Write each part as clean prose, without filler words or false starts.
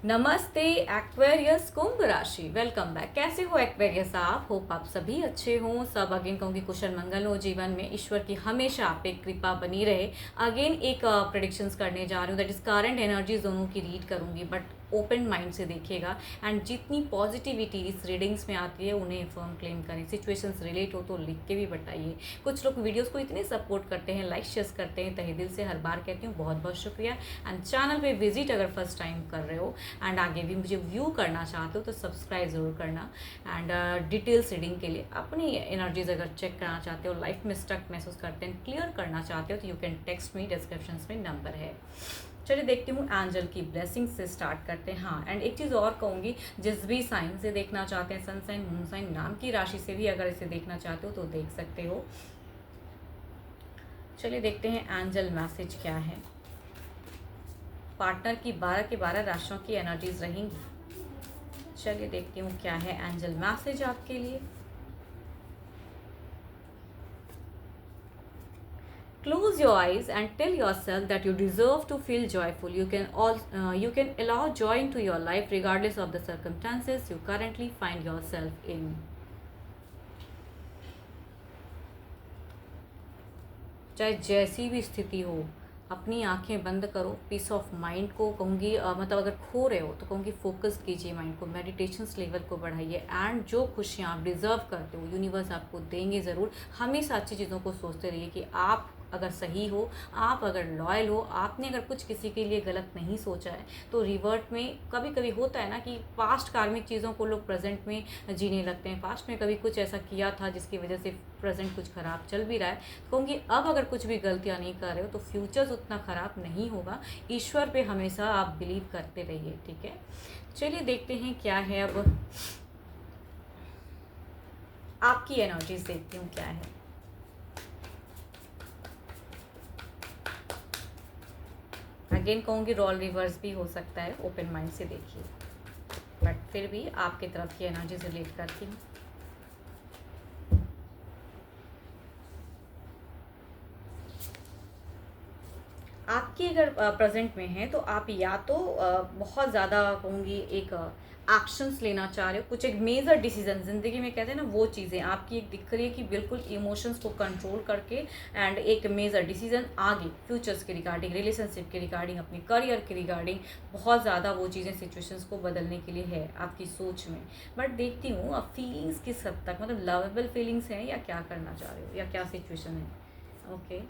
नमस्ते एक्वेरियस कुंभ राशि। Welcome back. कैसे हो एक्वेरियस आप? होप आप सभी अच्छे हों। सब अगेन कहूँगी कुशल मंगल हो जीवन में। ईश्वर की हमेशा आप पे कृपा बनी रहे। अगेन एक प्रेडिक्शंस करने जा रही हूँ, दैट इज करंट एनर्जीज दोनों की रीड करूँगी, बट ओपन माइंड से देखिएगा। एंड जितनी पॉजिटिविटी इस रीडिंग्स में आती है उन्हें फर्म क्लेम करें। सिचुएशंस रिलेट हो तो लिख के भी बताइए। कुछ लोग वीडियोस को इतने सपोर्ट करते हैं, लाइक शेयर करते हैं, तहे दिल से हर बार कहती हूँ बहुत बहुत शुक्रिया। एंड चैनल पे विजिट अगर फर्स्ट टाइम कर रहे हो एंड आगे भी मुझे व्यू करना चाहते हो तो सब्सक्राइब ज़रूर करना। एंड डिटेल्स रीडिंग के लिए अपनी एनर्जीज अगर चेक करना चाहते हो, लाइफ में स्टक महसूस करते हैं, क्लियर करना चाहते हो तो you can text me, description में नंबर है। चलिए देखती हूँ एंजल की ब्लेसिंग से स्टार्ट करते हैं। हाँ, एंड एक चीज़ और कहूँगी, जिस भी साइन से देखना चाहते हैं, सन साइन, मून साइन, नाम की राशि से भी अगर इसे देखना चाहते हो तो देख सकते हो। चलिए देखते हैं एंजल मैसेज क्या है। पार्टनर की 12 के 12 राशियों की एनर्जीज रहेंगी। चलिए देखती हूँ क्या है एंजल मैसेज आपके लिए। Close your eyes and tell yourself that you deserve to feel joyful. You can allow joy into your life regardless of the circumstances you currently find yourself in. चाहे जैसी भी स्थिति हो, अपनी आंखें बंद करो। पीस ऑफ माइंड को कहूँगी, मतलब अगर खो रहे हो तो कहूँगी फोकस कीजिए माइंड को, मेडिटेशंस लेवल को बढ़ाइए। एंड जो खुशियाँ आप डिज़र्व करते हो यूनिवर्स आपको देंगे ज़रूर। हमेशा अच्छी चीज़ों को सोचते रहिए कि आप अगर सही हो, आप अगर लॉयल हो, आपने अगर कुछ किसी के लिए गलत नहीं सोचा है तो रिवर्ट में कभी कभी होता है ना कि पास्ट कार्मिक चीज़ों को लोग प्रेजेंट में जीने लगते हैं। पास्ट में कभी कुछ ऐसा किया था जिसकी वजह से प्रेजेंट कुछ ख़राब चल भी रहा है। तो कहूँगी अब अगर कुछ भी गलतियाँ नहीं कर रहे हो तो फ्यूचर्स उतना ख़राब नहीं होगा। ईश्वर पे हमेशा आप बिलीव करते रहिए, ठीक है। चलिए देखते हैं क्या है अब आपकी एनर्जीज, देखती हूँ क्या है। अगेन कहूँगी रोल रिवर्स भी हो सकता है, ओपन माइंड से देखिए, बट फिर भी आपकी तरफ की एनर्जीज रिलेट करती हूँ। आपकी अगर प्रेजेंट में है तो आप या तो बहुत ज़्यादा कहूँगी एक एक्शंस लेना चाह रहे हो, कुछ एक मेजर डिसीजन ज़िंदगी में कहते हैं ना, वो चीज़ें आपकी एक दिख रही है कि बिल्कुल इमोशंस को कंट्रोल करके एंड एक मेजर डिसीजन आगे फ्यूचर्स के रिगार्डिंग, रिलेशनशिप के रिगार्डिंग, अपने करियर के रिगार्डिंग बहुत ज़्यादा वो चीज़ें सिचुएशंस को बदलने के लिए है आपकी सोच में। बट देखती हूँ अब फीलिंग्स किस हद तक, मतलब लवेबल फीलिंग्स हैं या क्या करना चाह रहे हो या क्या सिचुएशन है। ओके,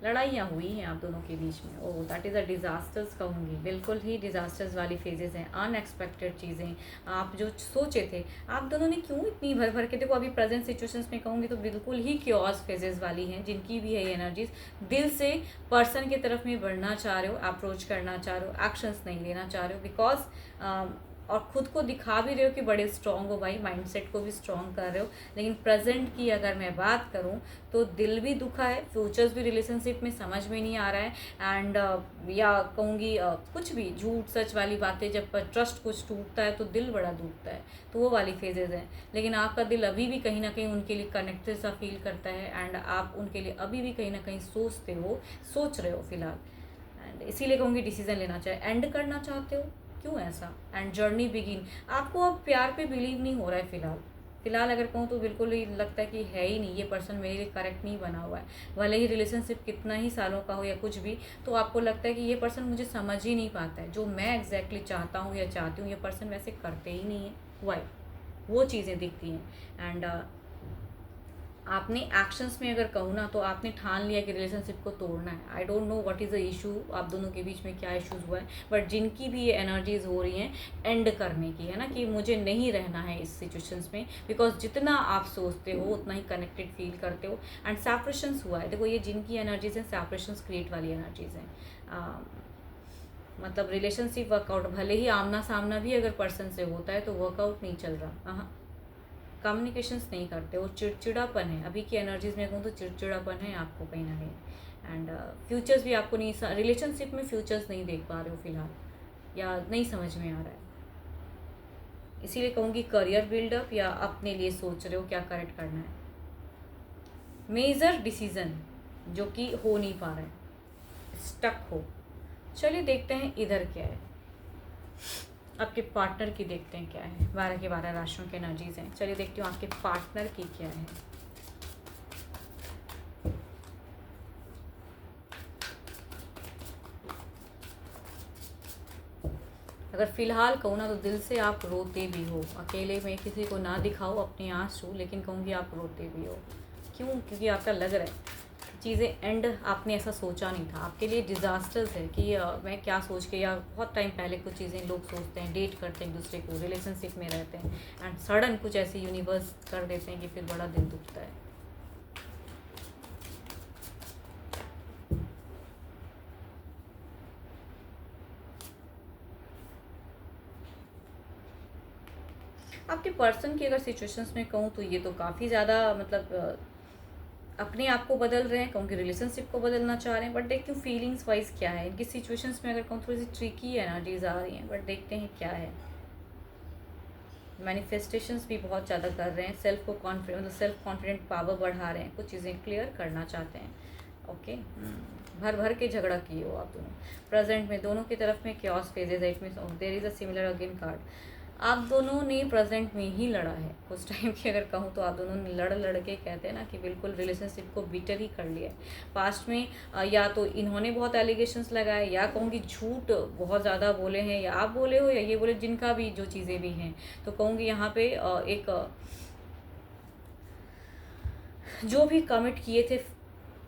लड़ाइयाँ हुई हैं आप दोनों के बीच में। ओह, दैट इज़ अ डिज़ास्टर्स कहूँगी, बिल्कुल ही डिज़ास्टर्स वाली फेजेस हैं, अनएक्सपेक्टेड चीज़ें। आप जो सोचे थे, आप दोनों ने क्यों इतनी भर भर के, देखो अभी प्रेजेंट सिचुएशंस में कहूँगी तो बिल्कुल ही क्योस फेजेस वाली हैं, जिनकी भी है ये एनर्जीज। दिल से पर्सन की तरफ में बढ़ना चाह रहे हो, अप्रोच करना चाह रहे हो, एक्शंस नहीं लेना चाह रहे हो, बिकॉज और खुद को दिखा भी रहे हो कि बड़े स्ट्रॉन्ग हो भाई, माइंडसेट को भी स्ट्रॉन्ग कर रहे हो। लेकिन प्रेजेंट की अगर मैं बात करूं तो दिल भी दुखा है, फ्यूचर्स भी रिलेशनशिप में समझ में नहीं आ रहा है। एंड या कहूँगी कुछ भी झूठ सच वाली बातें, जब ट्रस्ट कुछ टूटता है तो दिल बड़ा टूटता है, तो वो वाली फेजेज हैं। लेकिन आपका दिल अभी भी कहीं ना कहीं उनके लिए कनेक्टेड सा फील करता है एंड आप उनके लिए अभी भी कहीं ना कहीं सोचते हो, सोच रहे हो फिलहाल। एंड इसीलिए कहूँगी डिसीजन लेना चाहिए, एंड करना चाहते हो, क्यों ऐसा। एंड जर्नी बिगिन, आपको अब प्यार पे बिलीव नहीं हो रहा है फिलहाल। फिलहाल अगर कहूँ तो बिल्कुल ही लगता है कि है ही नहीं, ये पर्सन मेरे लिए करेक्ट नहीं बना हुआ है। भले ही रिलेशनशिप कितना ही सालों का हो या कुछ भी, तो आपको लगता है कि ये पर्सन मुझे समझ ही नहीं पाता है, जो मैं एग्जैक्टली चाहता हूँ या चाहती हूँ ये पर्सन वैसे करते ही नहीं है। वाई, वो चीज़ें दिखती हैं। एंड आपने एक्शंस में अगर कहूँ ना तो आपने ठान लिया कि रिलेशनशिप को तोड़ना है। I don't know what is the issue, आप दोनों के बीच में क्या इश्यूज हुआ है, बट जिनकी भी ये एनर्जीज हो रही हैं एंड करने की, है ना, कि मुझे नहीं रहना है इस सिचुएशंस में, बिकॉज जितना आप सोचते हो उतना ही कनेक्टेड फील करते हो। एंड सेपरेशंस हुआ है, देखो ये जिनकी एनर्जीज हैं सेपरेशंस क्रिएट वाली एनर्जीज हैं। मतलब रिलेशनशिप वर्कआउट, भले ही आमना सामना भी अगर पर्सन से होता है तो वर्कआउट नहीं चल रहा। हाँ, कम्युनिकेशंस नहीं करते, वो चिड़चिड़ापन है। अभी की एनर्जीज में कहूँ तो चिड़चिड़ापन है आपको कहीं ना कहीं। एंड फ्यूचर्स भी आपको नहीं, रिलेशनशिप में फ्यूचर्स नहीं देख पा रहे हो फिलहाल, या नहीं समझ में आ रहा है। इसीलिए कहूँगी करियर बिल्डअप या अपने लिए सोच रहे हो क्या करेक्ट करना है। मेजर डिसीजन जो कि हो नहीं पा रहा है, स्टक हो, चलिए देखते हैं इधर क्या है, आपके पार्टनर की देखते हैं क्या है। 12 के 12 राशियों के एनर्जीज हैं। चलिए देखती हूँ आपके पार्टनर की क्या है। अगर फिलहाल कहूँ ना तो दिल से आप रोते भी हो, अकेले में किसी को ना दिखाओ अपने आंसू, लेकिन कहूँगी आप रोते भी हो। क्यों? क्योंकि आपका लग रहा है चीज़ें एंड आपने ऐसा सोचा नहीं था, आपके लिए डिज़ास्टर्स है कि मैं क्या सोच के, या बहुत टाइम पहले कुछ चीज़ें लोग सोचते हैं, डेट करते हैं एक दूसरे को, रिलेशनशिप में रहते हैं एंड सडन कुछ ऐसी यूनिवर्स कर देते हैं कि फिर बड़ा दिल दुखता है। आपके पर्सन की अगर सिचुएशंस में कहूँ तो ये तो काफ़ी ज़्यादा मतलब अपने आप को बदल रहे हैं, कहूँ कि रिलेशनशिप को बदलना चाह रहे हैं। बट देखती हूँ फीलिंग्स वाइज क्या है इनकी सिचुएशंस में, अगर कहूँ थोड़ी सी ट्रिकी एनर्जीज आ रही हैं, बट देखते हैं क्या है। मैनिफेस्टेशंस भी बहुत ज़्यादा कर रहे हैं, सेल्फ को कॉन्फिडेंट मतलब सेल्फ कॉन्फिडेंट पावर बढ़ा रहे हैं, कुछ चीज़ें क्लियर करना चाहते हैं। ओके, भर भर के झगड़ा किए हो आप दोनों। प्रेजेंट में दोनों की तरफ में क्योस फेजेस है, it means there is a similar again card. आप दोनों ने प्रेजेंट में ही लड़ा है कुछ टाइम की, अगर कहूँ तो आप दोनों ने लड़ के कहते हैं ना कि बिल्कुल रिलेशनशिप को बिटर ही कर लिया है। पास्ट में या तो इन्होंने बहुत एलिगेशंस लगाए, या कहूँगी झूठ बहुत ज़्यादा बोले हैं, या आप बोले हो या ये बोले, जिनका भी जो चीज़ें भी हैं। तो कहूँगी यहाँ पे एक जो भी कमिट किए थे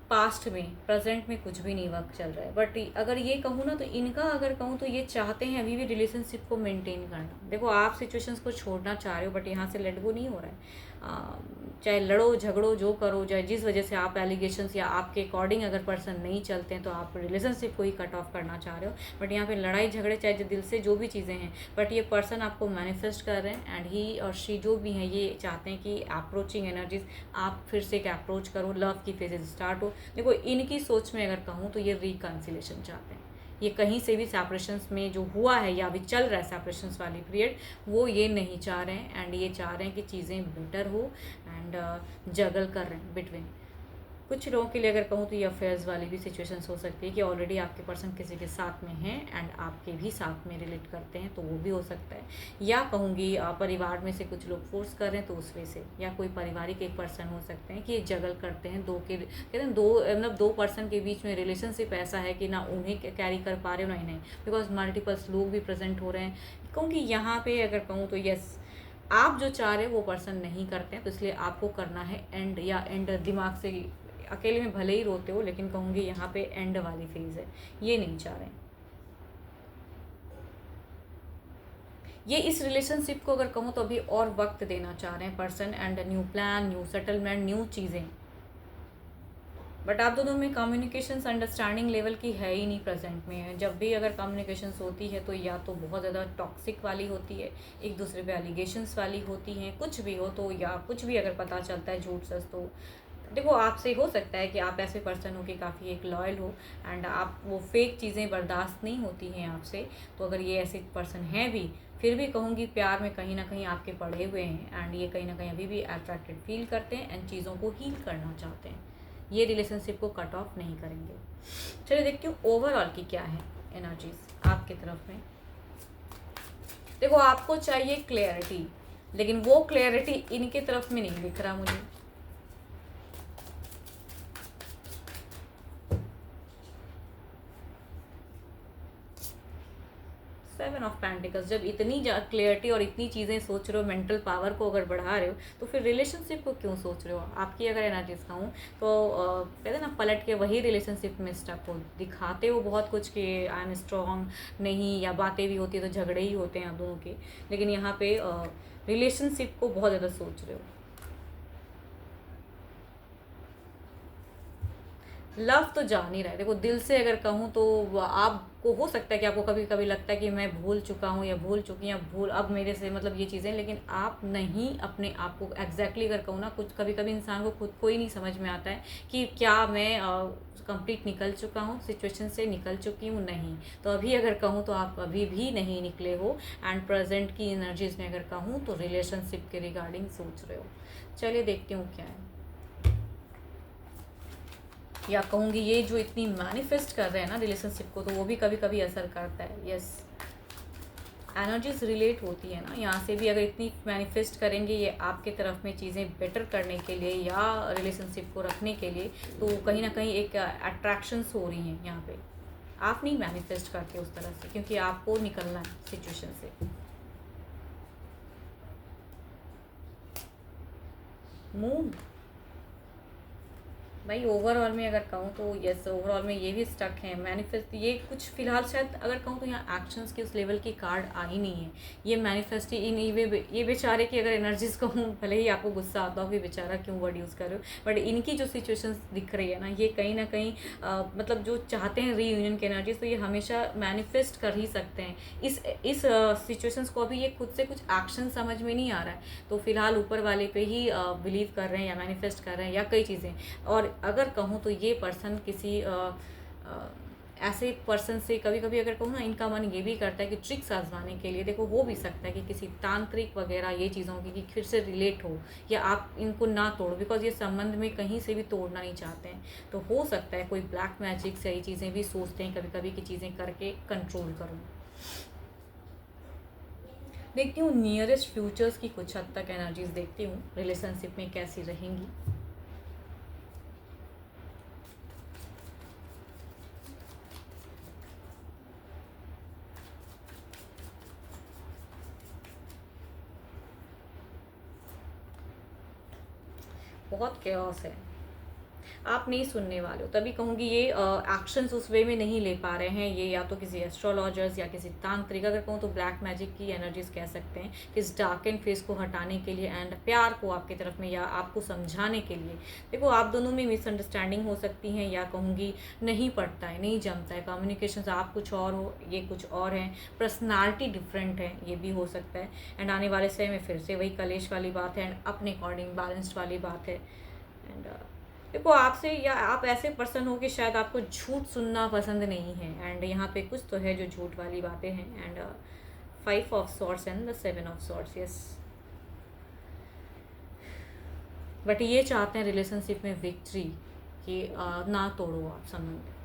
पास्ट में, प्रेजेंट में कुछ भी नहीं वर्क चल रहा है। बट अगर ये कहूँ ना तो इनका, अगर कहूँ तो ये चाहते हैं अभी भी रिलेशनशिप को मेंटेन करना। देखो आप सिचुएशंस को छोड़ना चाह रहे हो, बट यहाँ से लेट गो नहीं हो रहा है। चाहे लड़ो झगड़ो जो करो, चाहे जिस वजह से आप एलिगेशंस या आपके अकॉर्डिंग अगर पर्सन नहीं चलते हैं तो आप रिलेशनशिप को ही कट ऑफ करना चाह रहे हो। बट यहाँ पे लड़ाई झगड़े चाहे जो दिल से जो भी चीज़ें हैं, बट ये पर्सन आपको मैनिफेस्ट कर रहे हैं एंड ही और शी जो भी हैं ये चाहते हैं कि अप्रोचिंग एनर्जीज आप फिर से एक अप्रोच करो, लव की फेजेस स्टार्ट हो। देखो इनकी सोच में अगर कहूँ तो ये रिकन्सिलेशन चाहते हैं। ये कहीं से भी सेपरेशंस में जो हुआ है या अभी चल रहा है सेपरेशंस वाली पीरियड, वो ये नहीं चाह रहे हैं एंड ये चाह रहे हैं कि चीज़ें बेटर हो एंड जगल कर रहे हैं बिटवीन। कुछ लोगों के लिए अगर कहूँ तो ये अफेयर्स वाली भी सिचुएशंस हो सकती है कि ऑलरेडी आपके पर्सन किसी के साथ में हैं एंड आपके भी साथ में रिलेट करते हैं, तो वो भी हो सकता है। या कहूँगी परिवार में से कुछ लोग फोर्स कर रहे हैं तो उस वजह से, या कोई पारिवारिक एक पर्सन हो सकते हैं कि ये जगल करते हैं दो के, कहते हैं दो मतलब दो पर्सन के बीच में रिलेशनशिप ऐसा है कि ना उन्हें कैरी कर पा रहे हो ना इन्हें, बिकॉज मल्टीपल्स लोग भी प्रेजेंट हो रहे हैं। कहूँगी यहाँ पे अगर कहूँ तो यस, आप जो चाह रहे हो वो पर्सन नहीं करते हैं, तो इसलिए आपको करना है एंड, या एंड दिमाग से अकेले में भले ही रोते हो, लेकिन कहूँगी यहाँ पे एंड वाली फेज है, ये नहीं चाह रहे। ये इस रिलेशनशिप को अगर कहूँ तो अभी और वक्त देना चाह रहे हैं person and new plan, new settlement, new चीज़ें। बट आप दोनों में कम्युनिकेशंस अंडरस्टैंडिंग लेवल की है ही नहीं प्रेजेंट में। जब भी अगर कम्युनिकेशंस होती है तो या तो बहुत ज़्यादा टॉक्सिक वाली होती है, एक दूसरे पे एलिगेशंस वाली होती हैं, कुछ भी हो तो, या कुछ भी अगर पता चलता है झूठ सच तो देखो आपसे हो सकता है कि आप ऐसे पर्सन हो कि काफ़ी एक लॉयल हो एंड आप वो फेक चीज़ें बर्दाश्त नहीं होती हैं आपसे। तो अगर ये ऐसे पर्सन हैं भी, फिर भी कहूँगी प्यार में कहीं ना कहीं आपके पड़े हुए हैं एंड ये कहीं ना कहीं अभी भी अट्रैक्टेड फील करते हैं एंड चीज़ों को हील करना चाहते हैं। ये रिलेशनशिप को कट ऑफ नहीं करेंगे। चलिए देखती हूँ ओवरऑल की क्या है एनर्जीज आपकी तरफ में। देखो आपको चाहिए क्लैरिटी, लेकिन वो क्लैरिटी इनके तरफ में नहीं दिख रहा मुझे। 7 ऑफ पेंटिकल्स, जब इतनी क्लियरिटी और इतनी चीज़ें सोच रहे हो, मेंटल पावर को अगर बढ़ा रहे हो, तो फिर रिलेशनशिप को क्यों सोच रहे हो। आपकी अगर एनर्जीज कहूँ तो कहते हैं ना पलट के वही रिलेशनशिप में स्टक हो, दिखाते हो बहुत कुछ कि आई एम स्ट्रॉन्ग नहीं, या बातें भी होती है तो झगड़े ही होते हैं आप दोनों के, लेकिन यहाँ पे रिलेशनशिप को बहुत ज़्यादा सोच रहे हो। लव तो जा नहीं रहा है। देखो दिल से अगर कहूँ तो आपको हो सकता है कि आपको कभी कभी लगता है कि मैं भूल चुका हूँ या भूल चुकी हूँ, भूल अब मेरे से मतलब ये चीज़ें, लेकिन आप नहीं अपने आप को एग्जैक्टली अगर कहूँ ना, कुछ कभी कभी इंसान को खुद को ही नहीं समझ में आता है कि क्या मैं कंप्लीट निकल चुका हूँ सिचुएशन से, निकल चुकी हूँ नहीं। तो अभी अगर कहूँ तो आप अभी भी नहीं निकले हो एंड प्रेजेंट की एनर्जीज में अगर कहूँ तो रिलेशनशिप के रिगार्डिंग सोच रहे हो। चलिए देखती हूँ क्या है। या कहूँगी ये जो इतनी मैनिफेस्ट कर रहे हैं ना रिलेशनशिप को, तो वो भी कभी कभी असर करता है। यस, एनर्जीज रिलेट होती है ना, यहाँ से भी अगर इतनी मैनिफेस्ट करेंगे ये आपके तरफ में चीज़ें बेटर करने के लिए या रिलेशनशिप को रखने के लिए, तो कहीं ना कहीं एक अट्रैक्शंस हो रही हैं यहाँ पे। आप नहीं मैनिफेस्ट करते उस तरह से, क्योंकि आपको निकलना है सिचुएशन से। मून भाई ओवरऑल में अगर कहूँ तो यस, ओवरऑल में ये भी स्टक है मैनिफेस्ट। ये कुछ फिलहाल शायद अगर कहूँ तो यहाँ एक्शंस की उस लेवल की कार्ड आई नहीं है। ये मैनिफेस्ट इन ये बेचारे की अगर एनर्जीज कहूँ, भले ही आपको गुस्सा आता हो कि बेचारा क्यों वर्ड यूज़ कर रहे हो, बट इनकी जो सिचुएशंस दिख रही है ना, ये कहीं ना कहीं मतलब जो चाहते हैं रीयूनियन की एनर्जीज, तो ये हमेशा मैनिफेस्ट कर ही सकते हैं इस सिचुएशंस को। अभी ये खुद से कुछ एक्शन समझ में नहीं आ रहा है, तो फिलहाल ऊपर वाले पे ही बिलीव कर रहे हैं या मैनिफेस्ट कर रहे हैं या कई चीज़ें। और अगर कहूँ तो ये पर्सन किसी ऐसे पर्सन से कभी कभी अगर कहूँ ना, इनका मन ये भी करता है कि ट्रिक्स आजमाने के लिए, देखो हो भी सकता है कि किसी तांत्रिक वगैरह ये चीज़ों की कि फिर से रिलेट हो, या आप इनको ना तोड़ो, बिकॉज ये संबंध में कहीं से भी तोड़ना नहीं चाहते हैं। तो हो सकता है कोई ब्लैक मैजिक से ये चीज़ें भी सोचते हैं कभी कभी कि चीज़ें करके कंट्रोल करूँ। देखती हूँ नियरेस्ट फ्यूचर्स की कुछ हद तक एनर्जीज देखती हूँ रिलेशनशिप में कैसी रहेंगी। बहुत केओस है, आप नहीं सुनने वाले हो, तभी कहूँगी ये एक्शंस उस वे में नहीं ले पा रहे हैं। ये या तो किसी एस्ट्रोलॉजर्स या किसी तांत्रिक, अगर कहूँ तो ब्लैक मैजिक की एनर्जीज कह सकते हैं, कि इस डार्क एंड फेस को हटाने के लिए एंड प्यार को आपकी तरफ में या आपको समझाने के लिए। देखो आप दोनों में मिसअंडरस्टैंडिंग हो सकती हैं, या कहूँगी नहीं पड़ता है, नहीं जमता है कम्युनिकेशन, आप कुछ और हो ये कुछ और हैं, पर्सनालिटी डिफरेंट है, ये भी हो सकता है। एंड आने वाले समय में फिर से वही कलेश वाली बात है, एंड अपने अकॉर्डिंग बैलेंस्ड वाली बात है। एंड देखो आपसे, या आप ऐसे पर्सन हो कि शायद आपको झूठ सुनना पसंद नहीं है, एंड यहाँ पे कुछ तो है जो झूठ वाली बातें हैं। And 5 of swords and the 7 of swords, yes. But ये चाहते हैं रिलेशनशिप में विक्ट्री, कि ना तोड़ो आप संबंध।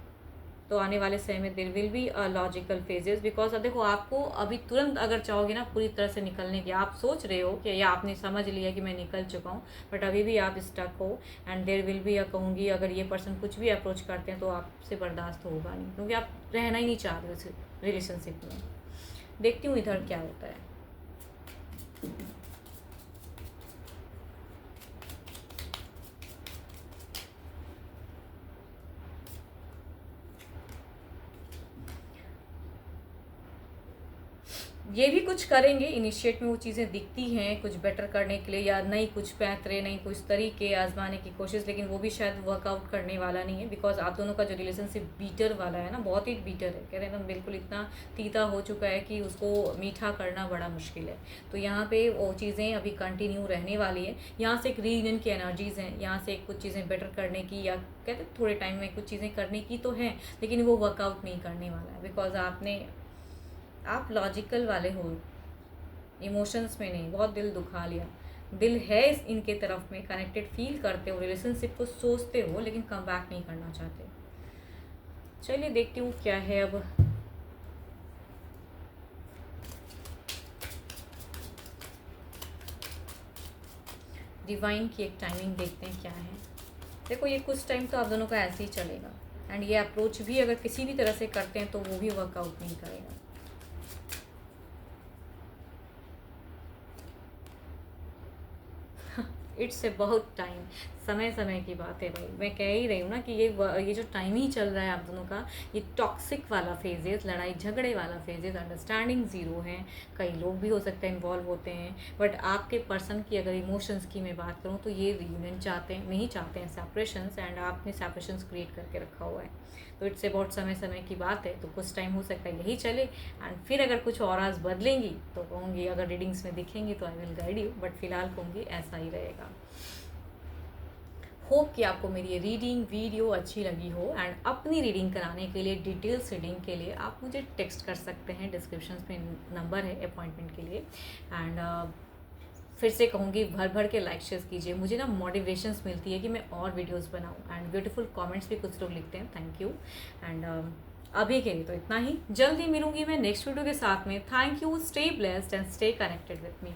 तो आने वाले समय में there will be logical phases, because देखो आपको अभी तुरंत अगर चाहोगे ना पूरी तरह से निकलने की, आप सोच रहे हो कि या आपने समझ लिया कि मैं निकल चुका हूँ, बट अभी भी आप स्टक हो। एंड देर विल बी कहूँगी अगर ये पर्सन कुछ भी अप्रोच करते हैं तो आपसे बर्दाश्त होगा नहीं, क्योंकि आप रहना ही नहीं चाहते उस रिलेशनशिप में। देखती हूँ इधर क्या होता है। ये भी कुछ करेंगे, इनिशिएट में वो चीज़ें दिखती हैं कुछ बेटर करने के लिए, या नई कुछ पैतरे, नई कुछ तरीके आजमाने की कोशिश, लेकिन वो भी शायद वर्कआउट करने वाला नहीं है। बिकॉज आप दोनों का जो रिलेशनशिप बीटर वाला है ना, बहुत ही बीटर है, कह रहे हैं ना, बिल्कुल इतना तीता हो चुका है कि उसको मीठा करना बड़ा मुश्किल है। तो यहाँ पे वो चीज़ें अभी कंटिन्यू रहने वाली है। यहाँ से एक रीयूनियन की एनर्जीज़ हैं, यहाँ से कुछ चीज़ें बेटर करने की, या कहते हैं थोड़े टाइम में कुछ चीज़ें करने की तो हैं, लेकिन वो वर्कआउट नहीं करने वाला है। बिकॉज आप लॉजिकल वाले हो, इमोशंस में नहीं। बहुत दिल दुखा लिया, दिल है इनके तरफ में, कनेक्टेड फील करते हो, रिलेशनशिप को सोचते हो, लेकिन कम बैक नहीं करना चाहते। चलिए देखती हूँ क्या है अब। डिवाइन की एक टाइमिंग देखते हैं क्या है। देखो ये कुछ टाइम तो आप दोनों का ऐसे ही चलेगा, एंड ये अप्रोच भी अगर किसी भी तरह से करते हैं तो वो भी वर्कआउट नहीं करेगा। इट्स ए बहुत टाइम, समय समय की बात है भाई। मैं कह ही रही हूँ ना कि ये जो टाइम ही चल रहा है आप दोनों का, ये टॉक्सिक वाला फेजेस, लड़ाई झगड़े वाला फेजेस, अंडरस्टैंडिंग ज़ीरो है। कई लोग भी हो सकते हैं इन्वॉल्व होते हैं, बट आपके पर्सन की अगर इमोशंस की मैं बात करूँ तो ये रियूनियन चाहते हैं, नहीं चाहते हैं सेपरेशंस, एंड आपने सेपरेशंस क्रिएट करके रखा हुआ है। तो इट्स अबाउट समय समय की बात है, तो कुछ टाइम हो सकता है यही चले, एंड फिर अगर कुछ और आज बदलेंगी तो कहूँगी, अगर रीडिंग्स में दिखेंगी तो I will guide you, but फिलहाल कहूँगी ऐसा ही रहेगा। होप कि आपको मेरी ये रीडिंग वीडियो अच्छी लगी हो, एंड अपनी रीडिंग कराने के लिए, डिटेल्स रीडिंग के लिए आप मुझे टेक्स्ट कर सकते हैं, डिस्क्रिप्शन में नंबर है अपॉइंटमेंट के लिए। एंड फिर से कहूँगी, भर भर के लाइक शेयर कीजिए, मुझे ना मोटिवेशंस मिलती है कि मैं और वीडियोस बनाऊँ। एंड ब्यूटीफुल कमेंट्स भी कुछ लोग लिखते हैं, थैंक यू। एंड अभी के लिए तो इतना ही, जल्दी मिलूंगी मैं नेक्स्ट वीडियो के साथ में। Thank you, stay blessed and stay connected with me.